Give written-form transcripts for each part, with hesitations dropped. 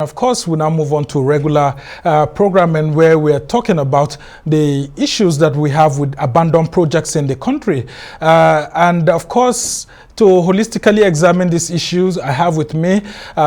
Of course, we now move on to regular programming where we are talking about the issues that we have with abandoned projects in the country. And of course, to holistically examine these issues, I have with me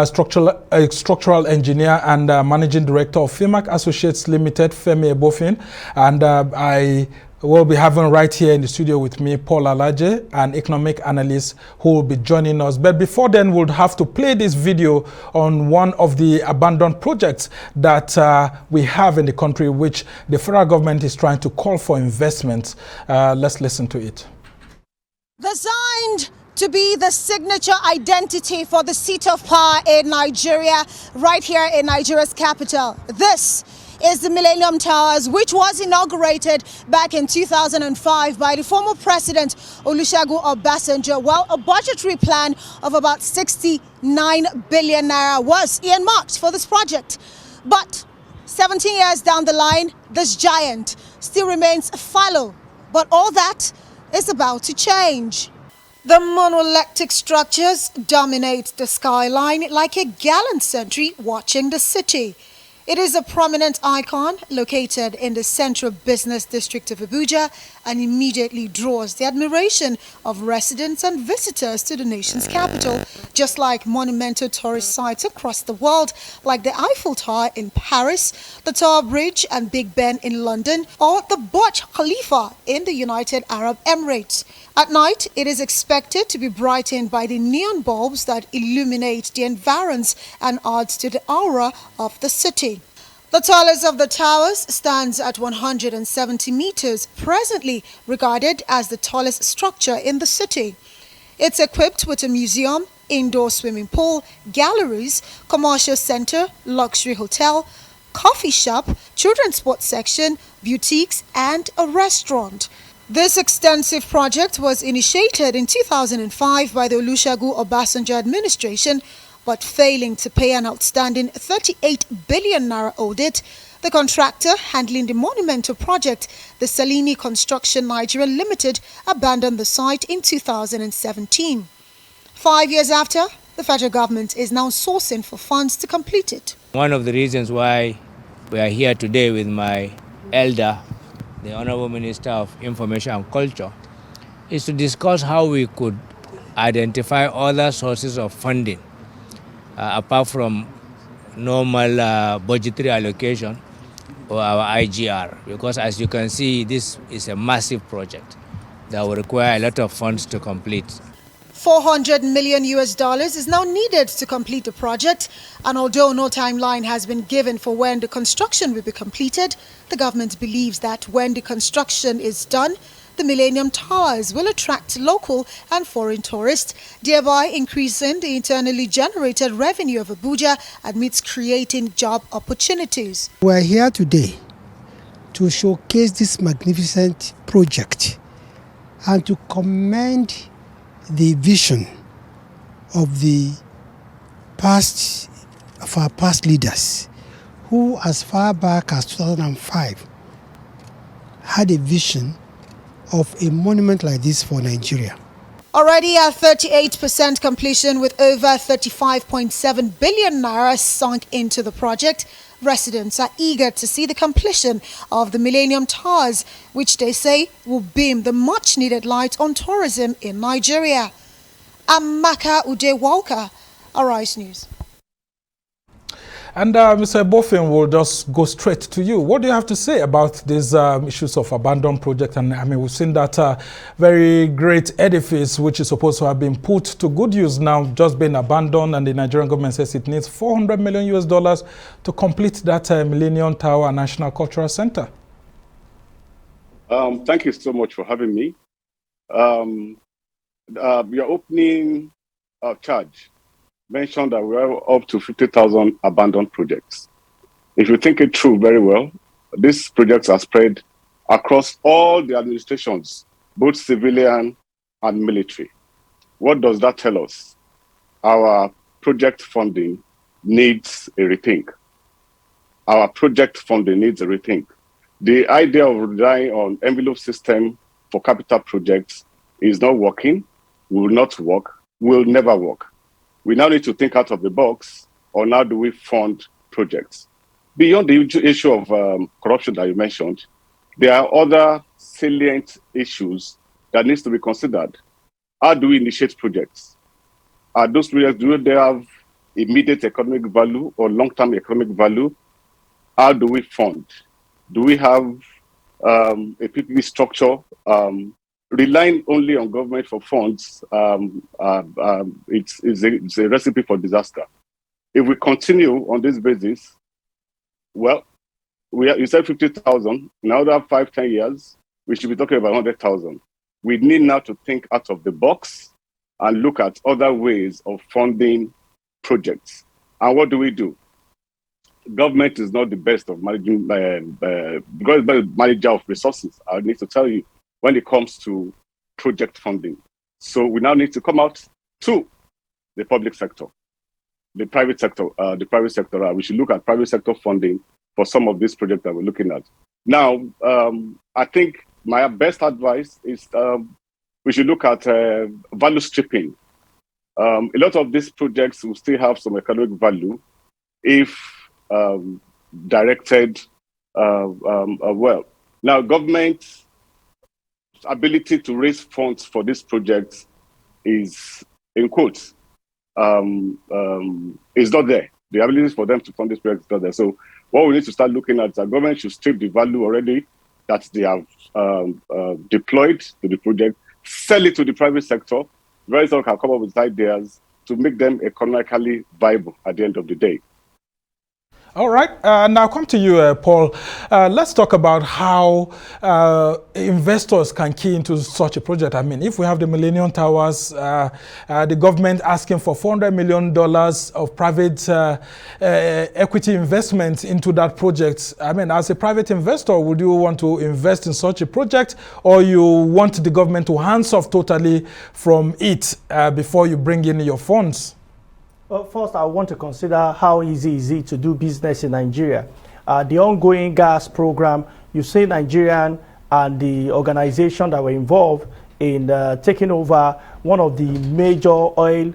structural engineer and managing director of FEMI Associates Limited, FEMI EBOFIN. And we'll be having right here in the studio with me Paul ALAJE, an economic analyst who will be joining us. But before then, we'll have to play this video on one of the abandoned projects that we have in the country, which the federal government is trying to call for investment. Let's listen to it. Designed to be the signature identity for the seat of power in Nigeria, right here in Nigeria's capital. This is the Millennium Towers, which was inaugurated back in 2005 by the former president Olusegun Obasanjo. Well, a budgetary plan of about 69 billion naira was earmarked for this project. But 17 years down the line, this giant still remains fallow. But all that is about to change. The monolithic structures dominate the skyline like a gallant sentry watching the city. It is a prominent icon located in the central business district of Abuja and immediately draws the admiration of residents and visitors to the nation's capital, just like monumental tourist sites across the world, like the Eiffel Tower in Paris, the Tower Bridge and Big Ben in London, or the Burj Khalifa in the United Arab Emirates. At night, it is expected to be brightened by the neon bulbs that illuminate the environs and adds to the aura of the city. The tallest of the towers stands at 170 meters, presently regarded as the tallest structure in the city. It's equipped with a museum, indoor swimming pool, galleries, commercial center, luxury hotel, coffee shop, children's sports section, boutiques, and a restaurant. This extensive project was initiated in 2005 by the Olusegun Obasanjo administration, but failing to pay an outstanding 38 billion naira audit, the contractor handling the monumental project, the Salini Construction Nigeria Limited, abandoned the site in 2017. 5 years after, the federal government is now sourcing for funds to complete it. One of the reasons why we are here today with my elder, the Honorable Minister of Information and Culture, is to discuss how we could identify other sources of funding apart from normal budgetary allocation or our IGR, because as you can see, this is a massive project that will require a lot of funds to complete. $400 million is now needed to complete the project, and although no timeline has been given for when the construction will be completed, the government believes that when the construction is done, the Millennium Towers will attract local and foreign tourists, thereby increasing the internally generated revenue of Abuja amidst creating job opportunities. We are here today to showcase this magnificent project and to commend the vision of our past leaders, who as far back as 2005 had a vision of a monument like this for Nigeria. Already at 38% completion with over 35.7 billion naira sunk into the project, residents are eager to see the completion of the Millennium Towers, which they say will beam the much-needed light on tourism in Nigeria. Amaka Udewalka, ALAJE News. And Mr. EBOFIN, will just go straight to you. What do you have to say about these issues of abandoned project? And I mean, we've seen that very great edifice, which is supposed to have been put to good use, now just being abandoned, and the Nigerian government says it needs $400 million to complete that Millennium Tower National Cultural Center. Thank you so much for having me. Your opening charge mentioned that we have up to 50,000 abandoned projects. If you think it through very well, these projects are spread across all the administrations, both civilian and military. What does that tell us? Our project funding needs a rethink. Our project funding needs a rethink. The idea of relying on envelope system for capital projects is not working, will not work, will never work. We now need to think out of the box on how do we fund projects. Beyond the issue of corruption that you mentioned, there are other salient issues that needs to be considered. How do we initiate projects? Are those projects, do they have immediate economic value or long-term economic value? How do we fund? Do we have a PPP structure? Relying only on government for funds, it's a recipe for disaster. If we continue on this basis, well, you said 50,000. In another 5-10 years, we should be talking about 100,000. We need now to think out of the box and look at other ways of funding projects. And what do? Government is not the best of managing, because the manager of resources, I need to tell you, when it comes to project funding. So we now need to come out to the public sector, the private sector. We should look at private sector funding for some of these projects that we're looking at. Now, I think my best advice is we should look at value stripping. A lot of these projects will still have some economic value if directed well. Now, government ability to raise funds for these projects is, in quotes, is not there. The ability for them to fund these projects is not there. So what we need to start looking at is that government should strip the value already that they have deployed to the project, sell it to the private sector. Very soon can come up with ideas to make them economically viable at the end of the day. All right, now come to you, Paul. Let's talk about how investors can key into such a project. I mean, if we have the Millennium Towers, the government asking for $400 million of private equity investment into that project. I mean, as a private investor, would you want to invest in such a project, or you want the government to hands off totally from it before you bring in your funds? Well, first, I want to consider how easy is it to do business in Nigeria. The ongoing gas program, you see Nigerian and the organization that were involved in taking over one of the major oil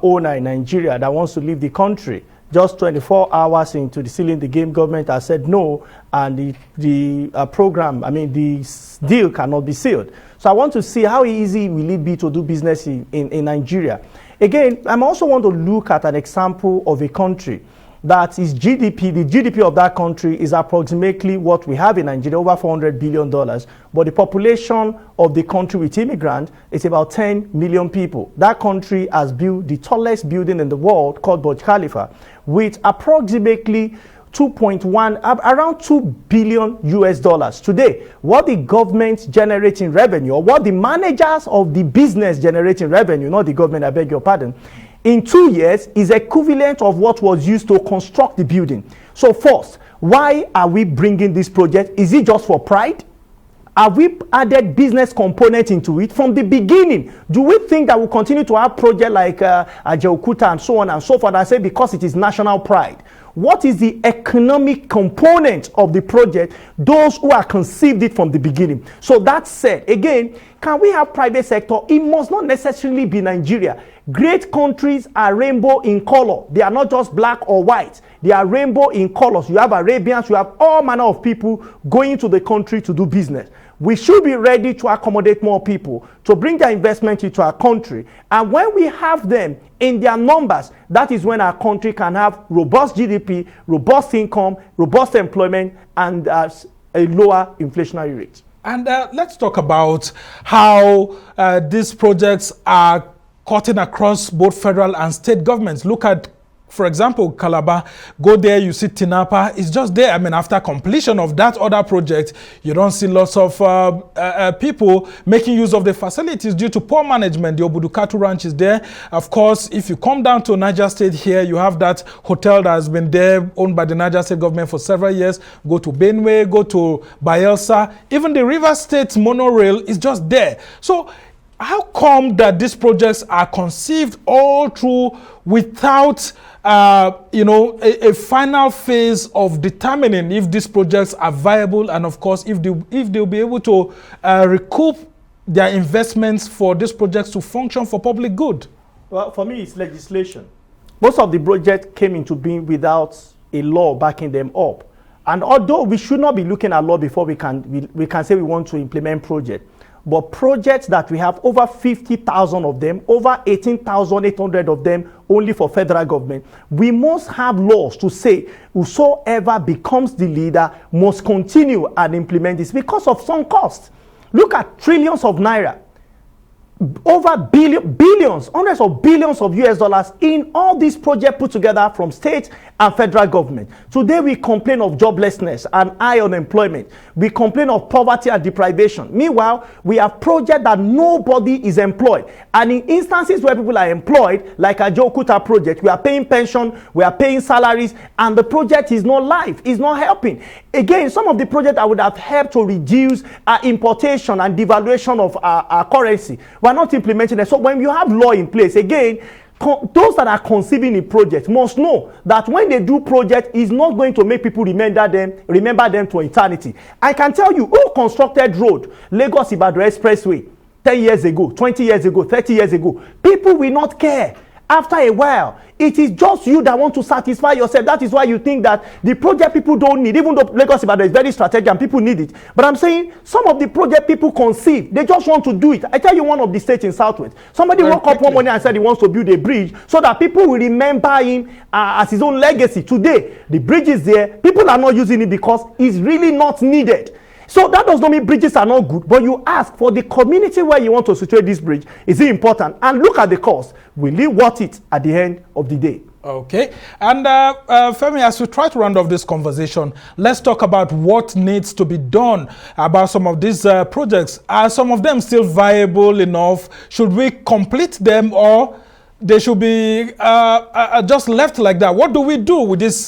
owner in Nigeria that wants to leave the country. Just 24 hours into the sealing the game, government has said no, and the program, I mean, the deal cannot be sealed. So I want to see how easy will it be to do business in Nigeria. Again, I also want to look at an example of a country that is GDP. The GDP of that country is approximately what we have in Nigeria, over $400 billion. But the population of the country with immigrants is about 10 million people. That country has built the tallest building in the world called Burj Khalifa with approximately around $2 billion US. Today, what the government generating revenue, or what the managers of the business generating revenue, not the government, I beg your pardon, in 2 years is equivalent of what was used to construct the building. So first, why are we bringing this project? Is it just for pride? Have we added business component into it from the beginning? Do we think that we'll continue to have projects like geo-political and so on and so forth? I say because it is national pride. What is the economic component of the project? Those who are conceived it from the beginning. So that said, again, can we have private sector? It must not necessarily be Nigeria. Great countries are rainbow in color. They are not just black or white. They are rainbow in colors. You have Arabians, you have all manner of people going to the country to do business. We should be ready to accommodate more people, to bring their investment into our country. And when we have them in their numbers, that is when our country can have robust GDP, robust income, robust employment, and a lower inflationary rate. And let's talk about how these projects are cutting across both federal and state governments. Look at, for example, Calabar. Go there, you see Tinapa. It's just there. I mean, after completion of that other project, you don't see lots of people making use of the facilities due to poor management. The Obudukatu Ranch is there. Of course, if you come down to Niger State here, you have that hotel that has been there, owned by the Niger State government for several years. Go to Benue, go to Bayelsa. Even the River State monorail is just there. So how come that these projects are conceived all through without a final phase of determining if these projects are viable, and of course if they'll be able to recoup their investments for these projects to function for public good? Well, for me, it's legislation. Most of the projects came into being without a law backing them up. And although we should not be looking at law before we can say we want to implement project, but projects that we have over 50,000 of them, over 18,800 of them only for federal government, we must have laws to say whosoever becomes the leader must continue and implement this because of some cost. Look at trillions of naira, over billions, hundreds of billions of US dollars in all these projects put together from state and federal government. Today we complain of joblessness and high unemployment. We complain of poverty and deprivation. Meanwhile, we have projects that nobody is employed. And in instances where people are employed, like a Jokuta project, we are paying pension, we are paying salaries, and the project is not live, is not helping. Again, some of the projects that would have helped to reduce our importation and devaluation of our currency, we are not implementing it. So when you have law in place, again, those that are conceiving a project must know that when they do project, is not going to make people remember them to eternity. I can tell you who constructed road, Lagos Ibadan Expressway, 10 years ago, 20 years ago, 30 years ago. People will not care. After a while, it is just you that want to satisfy yourself. That is why you think that the project people don't need, even though Lagos Ibadan is very strategic and people need it. But I'm saying some of the project people conceive, they just want to do it. I tell you one of the states in Southwest. Somebody woke up one morning and said he wants to build a bridge so that people will remember him as his own legacy. Today, the bridge is there. People are not using it because it's really not needed. So that does not mean bridges are not good, but you ask for the community where you want to situate this bridge, is it important? And look at the cost. Will it worth it at the end of the day? Okay. And Femi, as we try to round off this conversation, let's talk about what needs to be done about some of these projects. Are some of them still viable enough? Should we complete them, or they should be just left like that? What do we do with these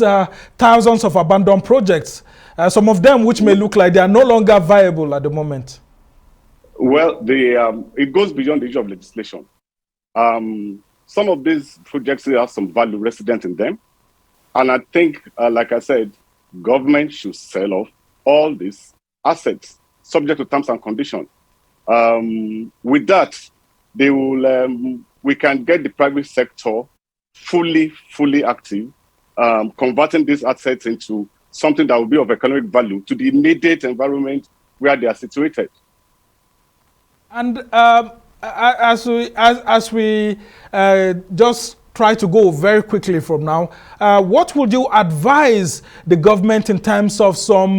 thousands of abandoned projects? Some of them which may look like they are no longer viable at the moment. Well, it goes beyond the issue of legislation. Some of these projects have some value resident in them. And I think, like I said, government should sell off all these assets subject to terms and conditions. With that, they will, we can get the private sector fully active, converting these assets into something that will be of economic value to the immediate environment where they are situated. And as we just try to go very quickly from now, what would you advise the government in terms of some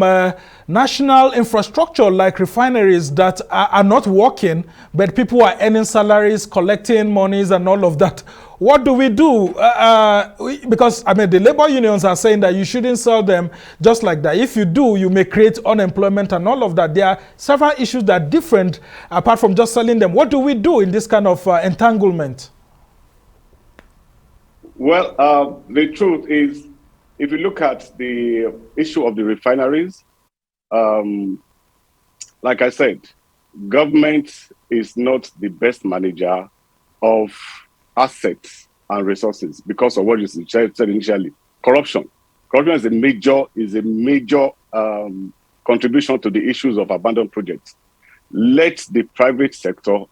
national infrastructure like refineries that are not working, but people are earning salaries, collecting monies and all of that? What do we do? Because, I mean, the labor unions are saying that you shouldn't sell them just like that. If you do, you may create unemployment and all of that. There are several issues that are different apart from just selling them. What do we do in this kind of entanglement? Well, the truth is, if you look at the issue of the refineries, like I said, government is not the best manager of assets and resources because of what you said initially. Corruption is a major contribution to the issues of abandoned projects. Let the private sector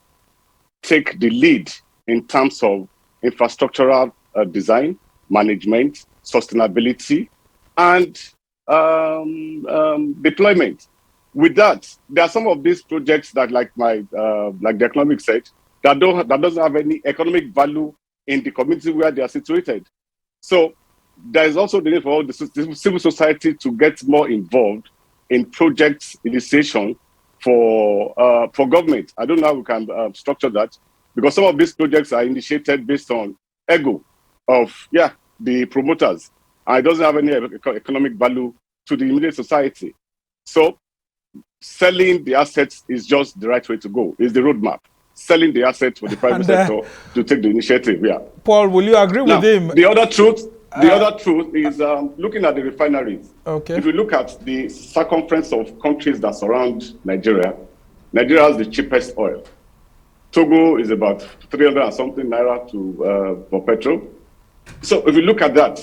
take the lead in terms of infrastructural design, management, sustainability, and deployment. With that, there are some of these projects that, like the economic said, that doesn't have any economic value in the community where they are situated. So there is also the need for the civil society to get more involved in project initiation for government. I don't know how we can structure that, because some of these projects are initiated based on ego of the promoters, and it doesn't have any economic value to the immediate society. So selling the assets is just the right way to go. It's the roadmap. Selling the assets for the private sector to take the initiative. Yeah. Paul, will you agree with him? The other truth is looking at the refineries. Okay. If you look at the circumference of countries that surround Nigeria, Nigeria has the cheapest oil. Togo is about 300 and something naira for petrol. So if you look at that,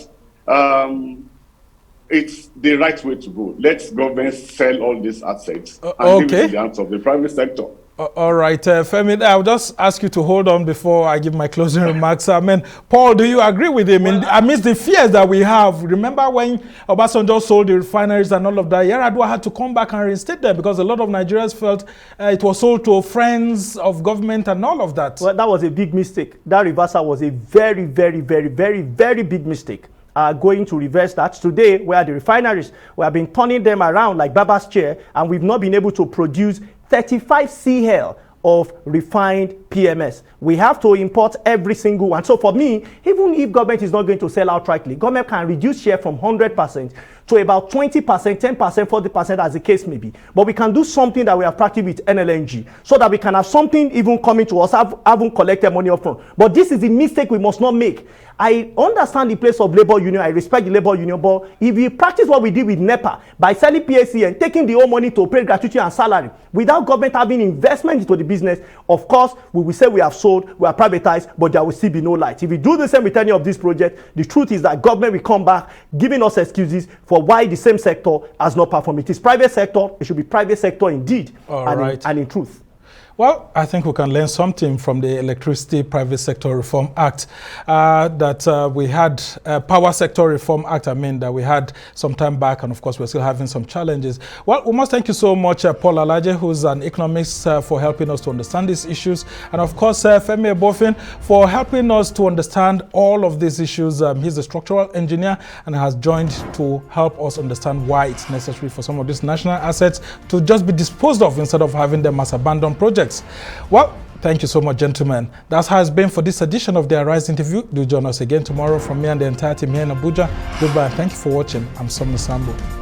it's the right way to go. Let government sell all these assets and give it to the hands of the private sector. All right, Femi, I'll just ask you to hold on before I give my closing remarks. I mean, Paul, do you agree with him? Well, amidst the fears that we have, remember when Obasanjo sold the refineries and all of that, Yar'Adua had to come back and reinstate them because a lot of Nigerians felt it was sold to friends of government and all of that. Well, that was a big mistake. That reversal was a very, very, very, very, very big mistake. Going to reverse that. Today, where the refineries, we have been turning them around like Baba's chair, and we've not been able to produce 35 CL of refined PMS. We have to import every single one. So for me, even if government is not going to sell outrightly, government can reduce share from 100% to about 20%, 10%, 40% as the case may be. But we can do something that we have practiced with NLNG so that we can have something even coming to us, haven't collected money up front. But this is the mistake we must not make. I understand the place of labor union, I respect the labor union, but if we practice what we did with NEPA by selling PAC and taking the whole money to pay gratuity and salary without government having investment into the business, of course, we will say we have sold, we are privatized, but there will still be no light. If we do the same with any of these projects, the truth is that government will come back giving us excuses for why the same sector has not performed. It is private sector, it should be private sector indeed, and in truth. Well, I think we can learn something from the Electricity Private Sector Reform Act that we had, Power Sector Reform Act, that we had some time back, and of course we're still having some challenges. Well, we must thank you so much, Paul ALAJE, who's an economist, for helping us to understand these issues, and of course FEMI EBOFIN for helping us to understand all of these issues. He's a structural engineer and has joined to help us understand why it's necessary for some of these national assets to just be disposed of instead of having them as abandoned projects. Well, thank you so much, gentlemen. That's how it's been for this edition of the Arise interview. Do join us again tomorrow from me and the entire team here in Abuja. Goodbye and thank you for watching. I'm Somni Sambo.